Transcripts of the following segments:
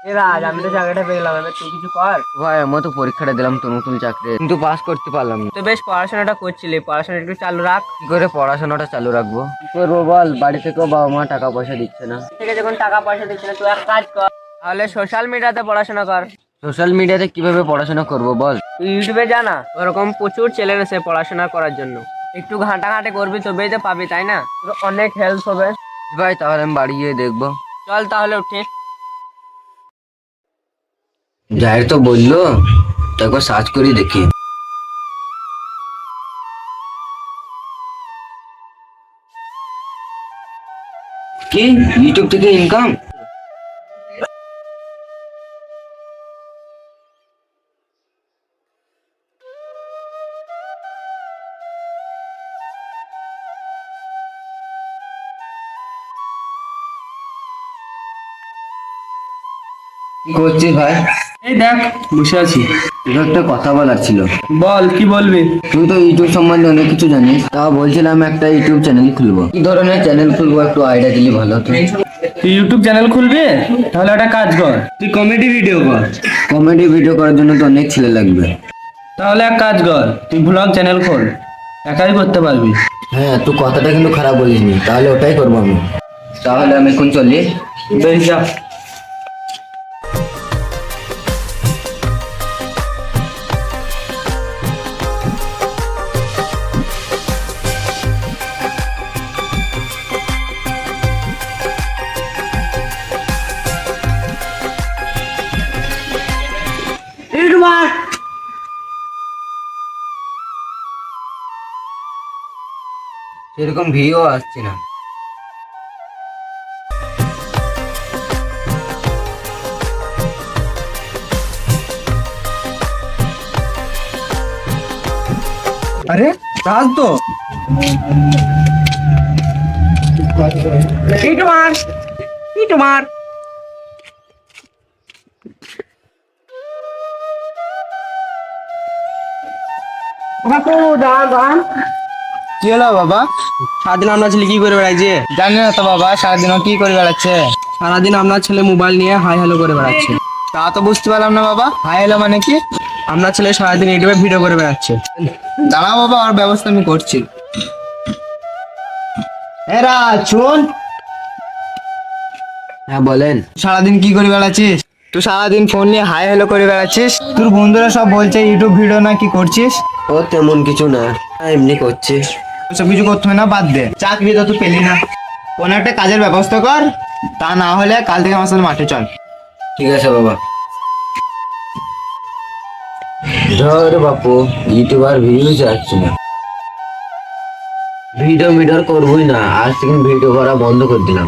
এ রাজ, আমি তো চাকরিটা পেয়ে গেলাম, এবার তুই কিছু কর। ভাই আমার তো পরীক্ষাটা দিলাম তো নতুন চাকরি, কিন্তু পাস করতে পারলাম না। তো বেশ পড়াশোনাটা করছিলি, পড়াশোনা একটু চালু রাখ। কি করে পড়াশোনাটা চালু রাখবো? কি করবো বল, বাড়ি থেকেও বাবা মা টাকা পয়সা দিচ্ছে না। থেকে যখন টাকা পয়সা দিচ্ছে না, তুই এক কাজ কর, তাহলে সোশ্যাল মিডিয়াতে পড়াশোনা কর। সোশ্যাল মিডিয়াতে কিভাবে পড়াশোনা করবো বল? তুই ইউটিউবে জানা, ওরকম প্রচুর চ্যানেল আছে পড়াশোনা করার জন্য। একটু ঘাঁটাঘাঁটি করবি তবেই তো পাবি, তাই না? তোর অনেক হেল্প হবে। ভাই তাহলে আমি বাড়ি গিয়ে দেখবো। চল তাহলে উঠে। যাই তো বললো, তো একবার সার্চ করে দেখি। কি ইউটিউব থেকে ইনকাম? কি করছিস ভাই? এই দেখ, বসে আছি। তোর একটা কথা বলার ছিল। বল, কি বলবি? তুই তো ইউটিউব সম্বন্ধে অনেক কিছু জানিস, তা বলছিলাম একটা ইউটিউব চ্যানেল খুলবো। কি ধরনের চ্যানেল খুলবো একটু আইডিয়া দিলি ভালো হতো। তুই ইউটিউব চ্যানেল খুলবি? তাহলে একটা কাজ কর, তুই কমেডি ভিডিও কর। কমেডি ভিডিও করার জন্য তো অনেক ছেলে লাগবে। তাহলে এক কাজ কর, তুই ভ্লগ চ্যানেল খোল, একাই করতে পারবি। হ্যাঁ, তুই কথাটা কিন্তু খারাপ বলিসনি, তাহলে ওটাই করবো আমি। তাহলে আমি এখন চলি। বেশ, যা। সেরকম ভিডিও আসছে না। আরে রাজ তো। তোমার কি হলো বাবা? সারাদিন আপনার ছেলে কি করে বেড়াইছে? জানি না তো বাবা, সারাদিন ও কি করে বেড়াচ্ছে। সারাদিন আপনার ছেলে মোবাইল নিয়ে হাই হ্যালো করে বেড়াচ্ছে। তা তো বুঝতে পারলাম না বাবা, হাই হ্যালো মানে কি? আপনার ছেলে সারাদিন ইউটিউবে ভিডিও করে বেড়াচ্ছে। দাঁড়াও বাবা, ওর ব্যবস্থা আমি করছি। এরা শোন, হ্যাঁ বলেন। সারাদিন কি করে বেড়াচ্ছিস? তুই সারাদিন ফোন নিয়ে হাই হ্যালো করে বেড়াচ্ছিস। তোর বন্ধুরা সব বলছে ইউটিউব ভিডিও না কি করছিস। ও তেমন কিছু না, এমনি করছি। ওসব কিছু করতে হবে না, বাদ দে। চাকরি তো তুই পেলি না, কোনো একটা কাজের ব্যবস্থা কর। তা না হলে কাল থেকে আমার সাথে মাঠে চল। ঠিক আছে বাবা। ধর বাপু, ইউটিউবার ভিউজ আসছে না। ভিডিও করবোই না, আজ থেকে ভিডিও করা বন্ধ করে দিলাম।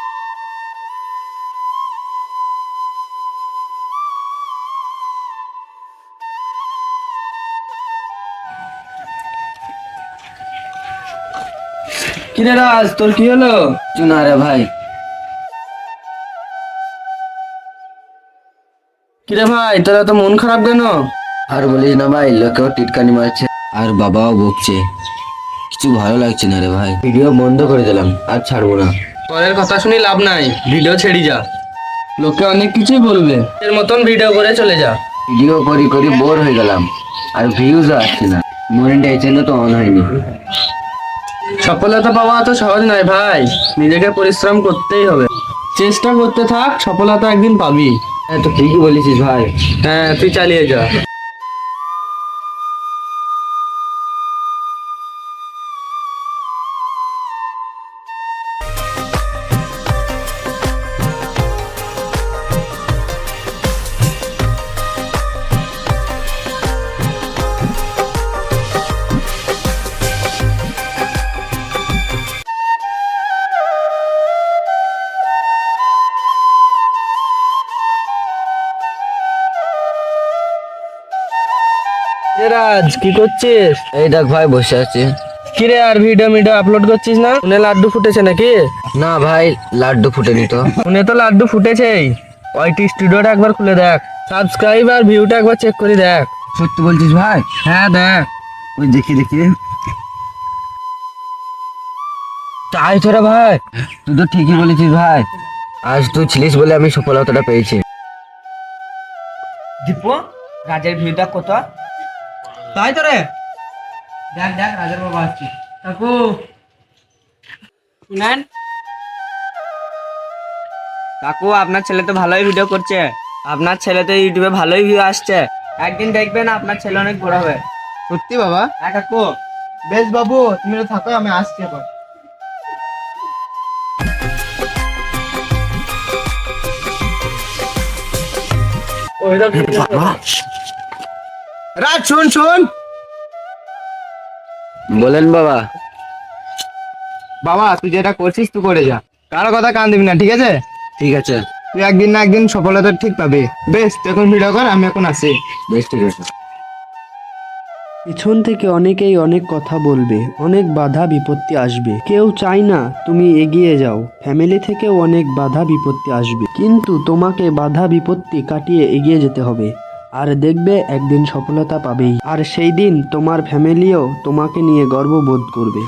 কিরে রাজ, তোর কি হলো? কিছু না রে ভাই। কিরে ভাই, তোর এত মন খারাপ কেন? আর বলিস না ভাই, লোকেও টিটকানি মারছে আর বাবাও বকছে। কিছু ভালো লাগছে না রে ভাই, ভিডিও বন্ধ করে দিলাম, আর ছাড়বো না। পরের কথা শুনি লাভ নাই, ভিডিও ছেড়ে যা। লোকে অনেক কিছুই বলবে, এর মতন ভিডিও করে চলে যা। ভিডিও করি করি বোর হয়ে গেলাম, আর ভিউজ আসছে না, মনিটাইজেশনও তো অন হয়নি। সফলতা পাওয়া তো সহজ নয় ভাই, নিজেকে পরিশ্রম করতেই হবে। চেষ্টা করতে থাক, সফলতা একদিন পাবি। হ্যাঁ, তো ঠিকই বলেছিস ভাই। হ্যাঁ, তুই চালিয়ে যা। রাজ, কি করছিস? এই দেখ ভাই, বসে আছি। কিরে, আর ভিডিও আপলোড করছিস না? শুনে লাড্ডু ফুটেছে নাকি? না ভাই, লাড্ডু ফুটেনি তো। শুনে তো লাড্ডু ফুটেছেই। ওইটি স্টুডিওটা একবার খুলে দেখ, সাবস্ক্রাইব আর ভিউটা একবার চেক করে দেখ। সত্যি বলছিস ভাই? হ্যাঁ দেখ। ওই দেখি দেখি। তাই তোরা ভাই, তুই তো ঠিকই বলেছিস ভাই, আজ তুই ছিলিস বলে আমি সফলতাটা পেয়েছি। দীপু রাজের ভিউটা কত? তাই তো রে, দেখ দেখ রাজের বাবা আসছে। কাকু শুনেন, কাকু আপনার ছেলে তো ভালোই ভিডিও করছে, আপনার ছেলে তো ইউটিউবে ভালোই ভিউ আসছে, একদিন দেখবেন আপনার ছেলে অনেক বড় হবে। সত্যি বাবা? হ্যাঁ কাকু। বেশ বাবু, তুমি তো থাকো, আমি আসছি এখন। রাজ শোন শোন বলেন বাবা। বাবা, তুই যেটা করছিস তুই করে যা, কারো কথা কান দিবি না, ঠিক আছে? ঠিক আছে। তুই একদিন না একদিন সফলতা ঠিক পাবি। বেশ, তুই এখন ভিডিও কর, আমি এখন আসি। বেশ ঠিক আছে। পিছন থেকে অনেকেই অনেক কথা বলবে, অনেক বাধা বিপত্তি আসবে, কেউ চায় না তুমি এগিয়ে যাও, ফ্যামিলি থেকেও অনেক বাধা বিপত্তি আসবে, কিন্তু তোমাকে বাধা বিপত্তি কাটিয়ে এগিয়ে যেতে হবে। আর দেখবে একদিন সফলতা পাবেই, আর সেই দিন তোমার ফ্যামিলিও তোমাকে নিয়ে গর্ববোধ করবে।